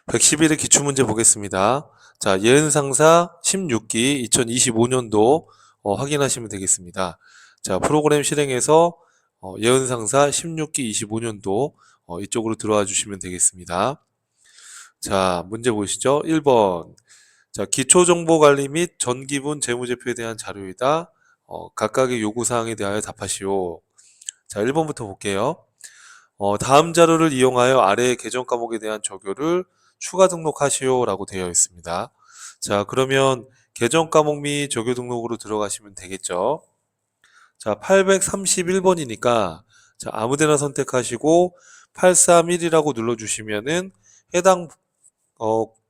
111의 기출문제 보겠습니다. 자, 예은상사 16기 2025년도 확인하시면 되겠습니다. 자, 프로그램 실행해서 예은상사 16기 25년도 이쪽으로 들어와 주시면 되겠습니다. 자, 문제 보시죠. 1번. 자, 기초정보관리 및 전기분 재무제표에 대한 자료이다. 각각의 요구사항에 대하여 답하시오. 자, 1번부터 볼게요. 다음 자료를 이용하여 아래의 계정 과목에 대한 적용을 추가 등록하시오 라고 되어 있습니다. 자, 그러면 계정 과목 및 적용 등록으로 들어가시면 되겠죠. 자, 831번이니까 자, 아무데나 선택하시고 831이라고 눌러주시면은 해당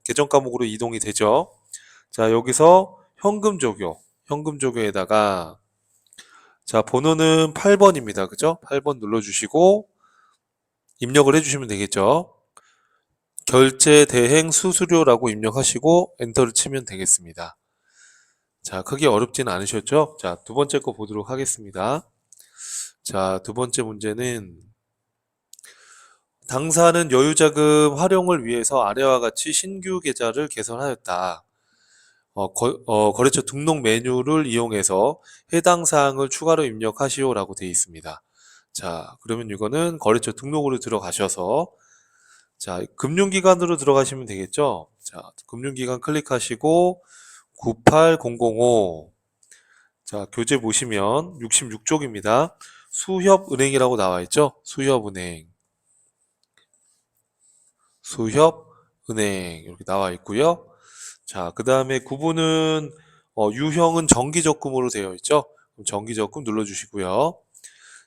계정 과목으로 이동이 되죠. 자, 여기서 현금 적용에다가 자, 번호는 8번입니다. 그죠? 8번 눌러주시고 입력을 해주시면 되겠죠. 결제 대행 수수료라고 입력하시고 엔터를 치면 되겠습니다. 자, 크게 어렵진 않으셨죠? 자, 두 번째 거 보도록 하겠습니다. 자, 두 번째 문제는 당사는 여유자금 활용을 위해서 아래와 같이 신규 계좌를 개설하였다. 거래처 등록 메뉴를 이용해서 해당 사항을 추가로 입력하시오라고 되어 있습니다. 자, 그러면 이거는 거래처 등록으로 들어가셔서 자, 금융기관으로 들어가시면 되겠죠? 자, 금융기관 클릭하시고 98005 자, 교재 보시면 66쪽입니다. 수협은행이라고 나와 있죠? 수협은행. 수협은행 이렇게 나와 있고요. 자, 그 다음에 구분은 유형은 정기적금으로 되어 있죠? 그럼 정기적금 눌러주시고요.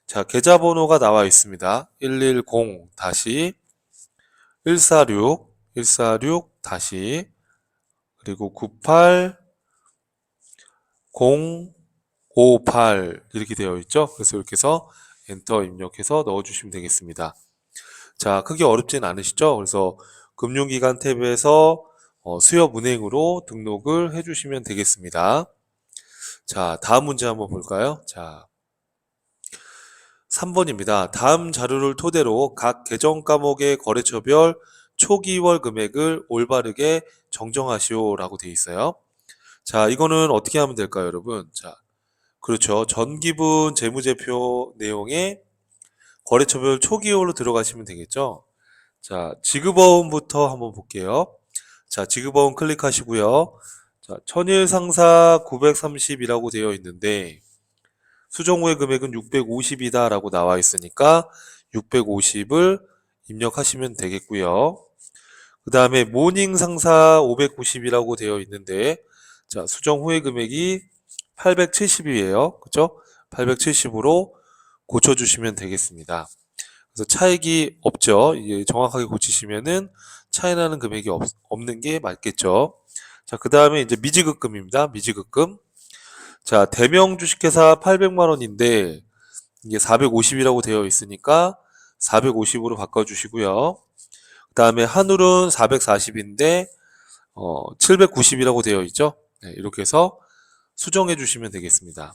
자, 계좌번호가 나와 있습니다. 110 다시 146 다시 그리고 98058 이렇게 되어 있죠. 그래서 이렇게 해서 엔터 입력해서 넣어주시면 되겠습니다. 자, 크게 어렵진 않으시죠? 그래서 금융기관 탭에서 수협은행으로 등록을 해주시면 되겠습니다. 자, 다음 문제 한번 볼까요? 자, 3번입니다. 다음 자료를 토대로 각 계정 과목의 거래처별 초기월 금액을 올바르게 정정하시오라고 되어 있어요. 자, 이거는 어떻게 하면 될까요, 여러분? 자, 그렇죠. 전기분 재무제표 내용에 거래처별 초기월로 들어가시면 되겠죠. 자, 지급어음부터 한번 볼게요. 자, 지급어음 클릭하시고요. 자, 천일 상사 930이라고 되어 있는데 수정 후의 금액은 650이다 라고 나와 있으니까 650을 입력하시면 되겠고요. 그 다음에 모닝 상사 590이라고 되어 있는데 자, 수정 후의 금액이 870이에요. 그죠? 870으로 고쳐주시면 되겠습니다. 그래서 차익이 없죠. 이게 정확하게 고치시면은 차이 나는 금액이 없는 게 맞겠죠. 자, 그 다음에 이제 미지급금입니다. 미지급금. 자, 대명 주식회사 800만 원인데 이게 450이라고 되어 있으니까 450으로 바꿔주시고요. 그 다음에 한울은 440인데 790이라고 되어 있죠. 네, 이렇게 해서 수정해 주시면 되겠습니다.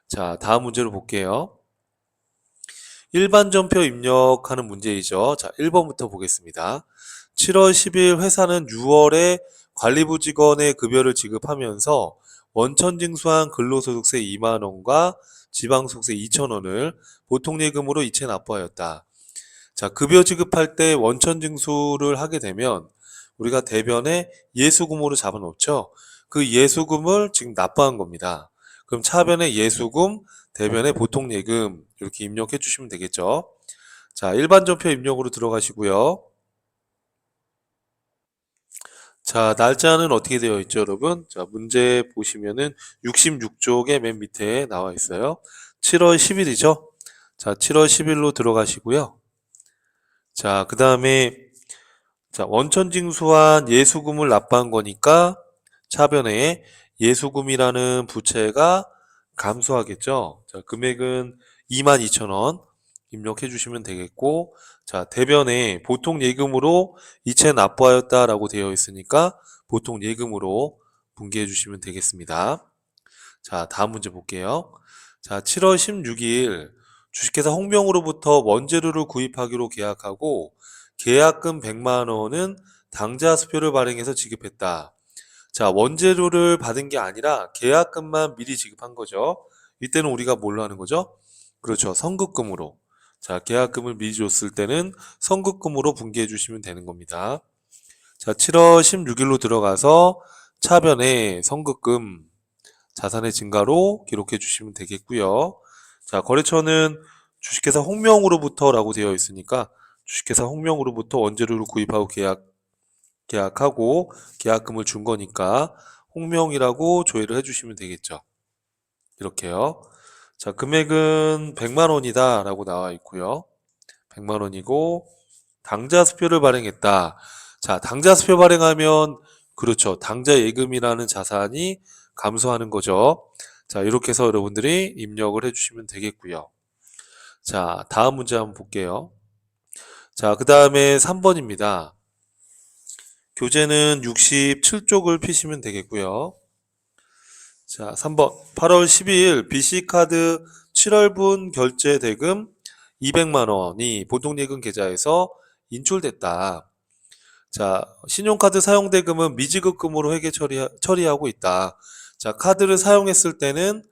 자, 다음 문제로 볼게요. 일반 전표 입력하는 문제이죠. 자, 1번부터 보겠습니다. 7월 10일 회사는 6월에 관리부 직원의 급여를 지급하면서 원천 징수한 근로소득세 2만 원과 지방소득세 2천 원을 보통예금으로 이체 납부하였다. 자, 급여 지급할 때 원천 징수를 하게 되면 우리가 대변에 예수금으로 잡아놓죠. 그 예수금을 지금 납부한 겁니다. 그럼 차변에 예수금, 대변에 보통예금 이렇게 입력해 주시면 되겠죠. 자, 일반 전표 입력으로 들어가시고요. 자, 날짜는 어떻게 되어 있죠, 여러분? 자, 문제 보시면은 66쪽의 맨 밑에 나와 있어요. 7월 10일이죠. 자, 7월 10일로 들어가시고요. 자, 그 다음에 자, 원천 징수한 예수금을 납부한 거니까 차변에 예수금이라는 부채가 감소하겠죠. 자, 금액은 22,000원 입력해 주시면 되겠고, 자, 대변에 보통 예금으로 이체 납부하였다라고 되어 있으니까 보통 예금으로 분기해 주시면 되겠습니다. 자, 다음 문제 볼게요. 자, 7월 16일 주식회사 홍명으로부터 원재료를 구입하기로 계약하고 계약금 100만 원은 당좌 수표를 발행해서 지급했다. 자, 원재료를 받은 게 아니라 계약금만 미리 지급한 거죠. 이때는 우리가 뭘로 하는 거죠? 그렇죠. 선급금으로. 자, 계약금을 미리 줬을 때는 선급금으로 분기해 주시면 되는 겁니다. 자, 7월 16일로 들어가서 차변에 선급금 자산의 증가로 기록해 주시면 되겠고요. 자, 거래처는 주식회사 홍명으로부터라고 되어 있으니까 주식회사 홍명으로부터 원재료를 구입하고 계약하고 계약금을 준 거니까 홍명이라고 조회를 해주시면 되겠죠. 이렇게요. 자, 금액은 100만 원이다 라고 나와 있고요. 100만 원이고 당좌 수표를 발행했다. 자, 당좌 수표 발행하면 그렇죠. 당좌 예금이라는 자산이 감소하는 거죠. 자, 이렇게 해서 여러분들이 입력을 해주시면 되겠고요. 자, 다음 문제 한번 볼게요. 자, 그 다음에 3번입니다. 교재는 67쪽을 피시면 되겠고요. 자, 3번. 8월 12일 BC카드 7월분 결제 대금 200만 원이 보통예금 계좌에서 인출됐다. 자, 신용카드 사용 대금은 미지급금으로 회계 처리하고 있다. 자, 카드를 사용했을 때는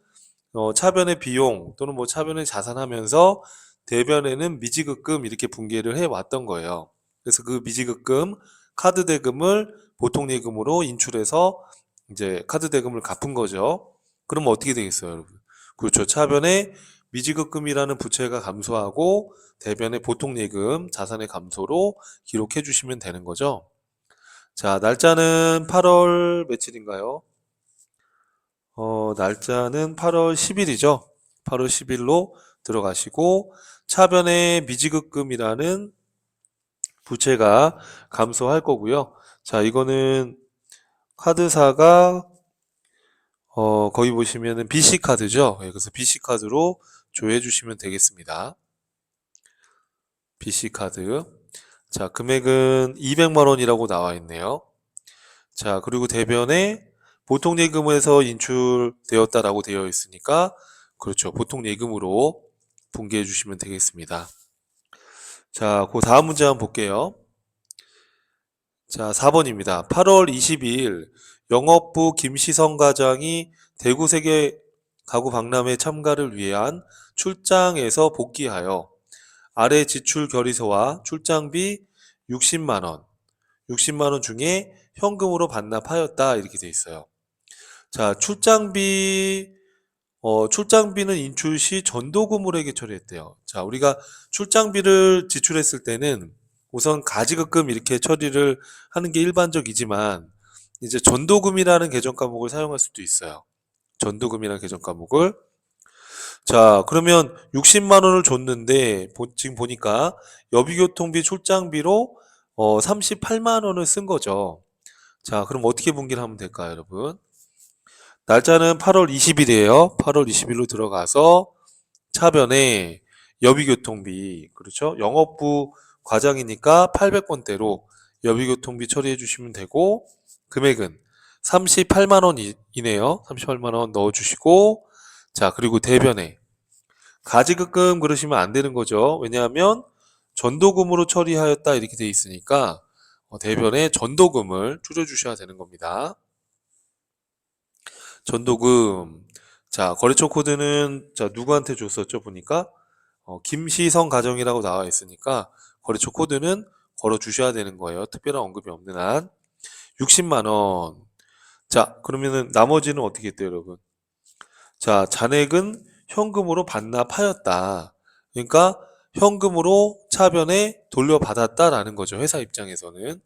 차변의 비용 또는 뭐 차변의 자산하면서 대변에는 미지급금 이렇게 분기를 해 왔던 거예요. 그래서 그 미지급금 카드 대금을 보통예금으로 인출해서 이제 카드 대금을 갚은 거죠. 그러면 어떻게 되겠어요, 여러분? 그렇죠. 차변에 미지급금이라는 부채가 감소하고 대변의 보통예금 자산의 감소로 기록해 주시면 되는 거죠. 자, 날짜는 8월 며칠인가요? 날짜는 8월 10일이죠. 8월 10일로 들어가시고 차변의 미지급금이라는 부채가 감소할 거고요. 자, 이거는 카드사가 거기 보시면은 BC카드죠. 예, 그래서 BC카드로 조회해 주시면 되겠습니다. BC카드. 자, 금액은 200만 원이라고 나와 있네요. 자, 그리고 대변에 보통예금에서 인출되었다라고 되어 있으니까 그렇죠. 보통예금으로 분기해 주시면 되겠습니다. 자, 그 다음 문제 한번 볼게요. 자, 4번입니다. 8월 22일 영업부 김시성 과장이 대구 세계 가구 박람회 참가를 위한 출장에서 복귀하여 아래 지출 결의서와 출장비 60만 원, 60만 원 중에 현금으로 반납하였다 이렇게 돼 있어요. 자, 출장비는 인출 시 전도금으로에게 처리했대요. 자, 우리가 출장비를 지출했을 때는 우선 가지급금 이렇게 처리를 하는 게 일반적이지만 이제 전도금이라는 계정 과목을 사용할 수도 있어요. 전도금이라는 계정 과목을. 자, 그러면 60만 원을 줬는데 지금 보니까 여비교통비 출장비로 38만 원을 쓴 거죠. 자, 그럼 어떻게 분기를 하면 될까요, 여러분? 날짜는 8월 20일이에요. 8월 20일로 들어가서 차변에 여비교통비, 그렇죠? 영업부 과장이니까 800번대로 여비교통비 처리해 주시면 되고, 금액은 38만 원이네요. 38만 원 넣어주시고, 자, 그리고 대변에 가지급금 그러시면 안 되는 거죠. 왜냐하면 전도금으로 처리하였다 이렇게 돼 있으니까 대변에 전도금을 줄여주셔야 되는 겁니다. 전도금. 자, 거래처 코드는 자, 누구한테 줬었죠? 보니까 김시성 가정이라고 나와 있으니까 거래처 코드는 걸어 주셔야 되는 거예요. 특별한 언급이 없는 한. 60만 원. 자, 그러면은 나머지는 어떻게 했대요, 여러분? 자, 잔액은 현금으로 반납하였다. 그러니까 현금으로 차변에 돌려받았다라는 거죠. 회사 입장에서는.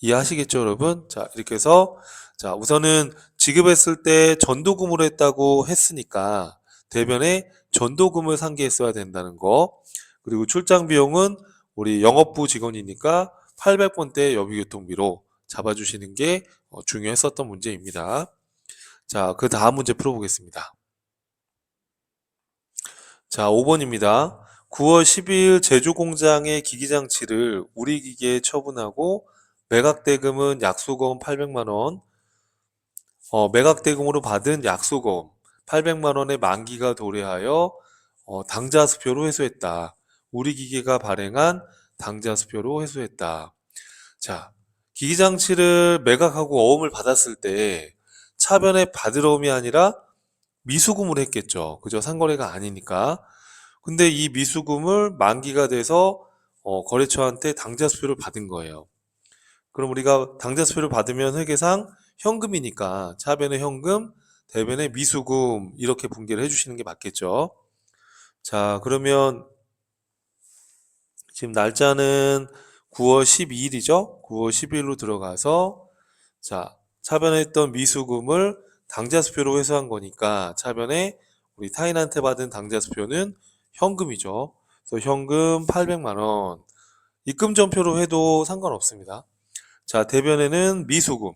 이해하시겠죠, 여러분? 자, 이렇게 해서 자, 우선은 지급했을 때 전도금으로 했다고 했으니까 대변에 전도금을 상기했어야 된다는 거. 그리고 출장 비용은 우리 영업부 직원이니까 800번대 여비교통비로 잡아주시는 게 중요했었던 문제입니다. 자, 그 다음 문제 풀어보겠습니다. 자, 5번입니다. 9월 12일 제조공장의 기기장치를 우리 기계에 처분하고 매각대금은 약수거금 800만 원, 매각대금으로 받은 약수거금 800만 원의 만기가 도래하여 당좌수표로 회수했다. 우리 기계가 발행한 당좌수표로 회수했다. 자, 기기장치를 매각하고 어음을 받았을 때 차변에 받으러움이 아니라 미수금을 했겠죠. 그죠? 상거래가 아니니까. 근데 이 미수금을 만기가 돼서 거래처한테 당좌수표를 받은 거예요. 그럼 우리가 당좌수표를 받으면 회계상 현금이니까 차변의 현금, 대변의 미수금 이렇게 분계를 해주시는 게 맞겠죠. 자, 그러면 지금 날짜는 9월 12일이죠. 9월 12일로 들어가서 자, 차변에 있던 미수금을 당좌수표로 회수한 거니까 차변에 우리 타인한테 받은 당좌수표는 현금이죠. 그래서 현금 800만 원. 입금 전표로 해도 상관없습니다. 자, 대변에는 미수금.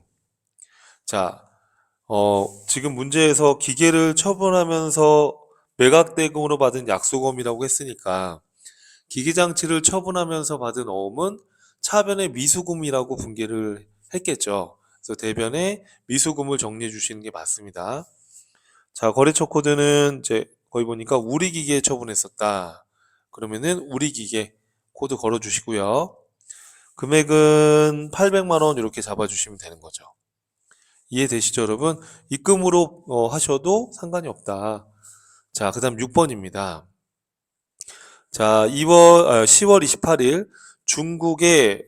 자, 지금 문제에서 기계를 처분하면서 매각대금으로 받은 약소금이라고 했으니까 기기장치를 처분하면서 받은 어음은 차변의 미수금이라고 분계를 했겠죠. 그래서 대변에 미수금을 정리해 주시는 게 맞습니다. 자, 거래처 코드는 이제 거기 보니까 우리 기계에 처분했었다. 그러면은 우리 기계 코드 걸어 주시고요. 금액은 800만 원 이렇게 잡아 주시면 되는 거죠. 이해되시죠, 여러분? 입금으로 하셔도 상관이 없다. 자, 그다음 6번입니다. 자, 10월 28일 중국의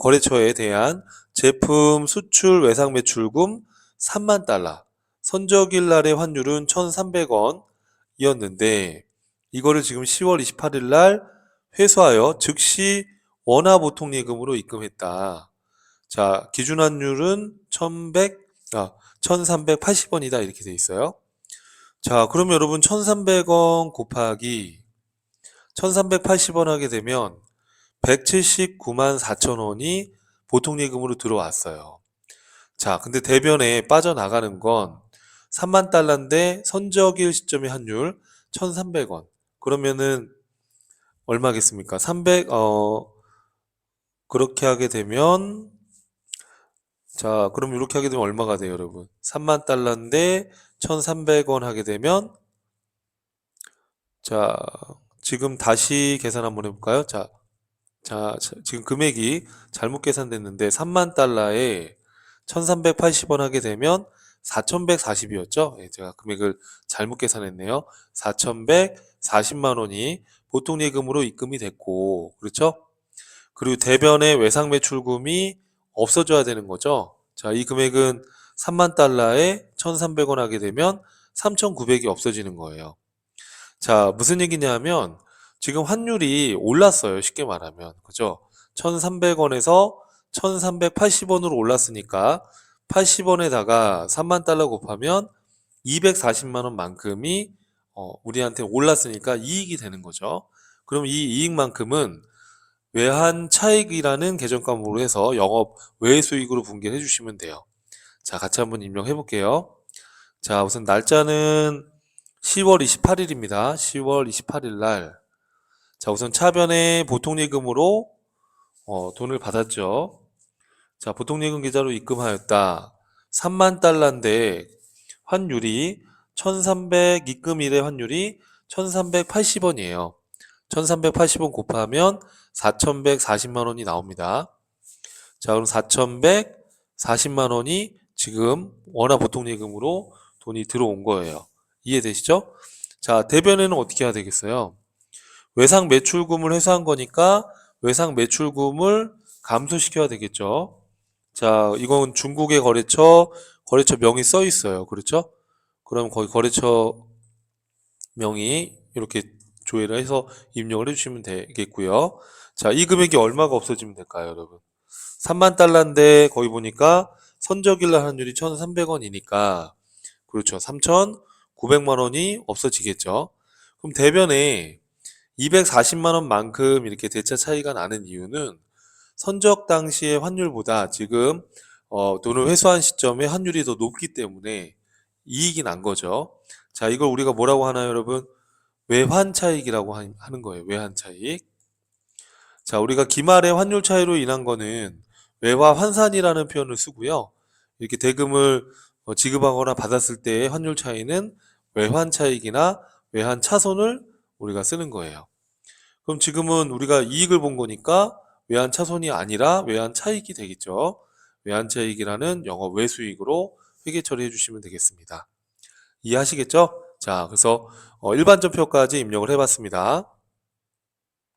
거래처에 대한 제품 수출 외상 매출금 3만 달러. 선적일 날의 환율은 1,300원이었는데 이거를 지금 10월 28일 날 회수하여 즉시 원화 보통 예금으로 입금했다. 자, 기준 환율은 1,380원이다 이렇게 돼 있어요. 자, 그럼 여러분 1,300원 곱하기 1,380원 하게 되면 179만 4천 원이 보통 예금으로 들어왔어요. 자, 근데 대변에 빠져나가는 건 3만 달러인데 선적일 시점의 환율 1,300원. 그러면은 얼마겠습니까? 그렇게 하게 되면 자, 그럼 이렇게 하게 되면 얼마가 돼요, 여러분? 3만 달러인데 1,300원 하게 되면 자, 지금 다시 계산 한번 해볼까요? 자, 지금 금액이 잘못 계산됐는데 3만 달러에 1,380원 하게 되면 4,140이었죠? 예, 제가 금액을 잘못 계산했네요. 4,140만 원이 보통 예금으로 입금이 됐고, 그렇죠? 그리고 대변의 외상 매출금이 없어져야 되는 거죠. 자, 이 금액은 3만 달러에 1,300원 하게 되면 3,900이 없어지는 거예요. 자, 무슨 얘기냐면 지금 환율이 올랐어요. 쉽게 말하면. 그죠? 1,300원에서 1,380원으로 올랐으니까 80원에다가 3만 달러 곱하면 240만 원만큼이 우리한테 올랐으니까 이익이 되는 거죠. 그럼 이 이익만큼은 외환 차익이라는 계정 과목으로 해서 영업 외 수익으로 분개해 주시면 돼요. 자, 같이 한번 입력해 볼게요. 자, 우선 날짜는 10월 28일입니다. 10월 28일 날. 자, 우선 차변에 보통예금으로 돈을 받았죠. 자, 보통예금 계좌로 입금하였다. 3만 달러인데 환율이 1300 입금일의 환율이 1380원이에요. 1380원 곱하면 4140만 원이 나옵니다. 자, 그럼 4140만 원이 지금 원화 보통예금으로 돈이 들어온 거예요. 이해되시죠? 자, 대변에는 어떻게 해야 되겠어요? 외상 매출금을 회수한 거니까 외상 매출금을 감소시켜야 되겠죠. 자, 이건 중국의 거래처 명이 써 있어요. 그렇죠? 그럼 거기 거래처 명이 이렇게 조회를 해서 입력을 해주시면 되겠고요. 자, 이 금액이 얼마가 없어지면 될까요, 여러분? 3만 달러인데 거기 보니까 선적일날 환율이 1,300원이니까 그렇죠. 3,900만 원이 없어지겠죠. 그럼 대변에 240만 원만큼 이렇게 대차 차이가 나는 이유는 선적 당시의 환율보다 지금 돈을 회수한 시점에 환율이 더 높기 때문에 이익이 난 거죠. 자, 이걸 우리가 뭐라고 하나요, 여러분? 외환 차익이라고 하는 거예요. 외환 차익. 자, 우리가 기말의 환율 차이로 인한 거는 외화 환산이라는 표현을 쓰고요. 이렇게 대금을 지급하거나 받았을 때의 환율 차이는 외환 차익이나 외환 차손을 우리가 쓰는 거예요. 그럼 지금은 우리가 이익을 본 거니까 외환차손이 아니라 외환차익이 되겠죠. 외환차익이라는 영업 외수익으로 회계 처리해 주시면 되겠습니다. 이해하시겠죠? 자, 그래서 일반전표까지 입력을 해봤습니다.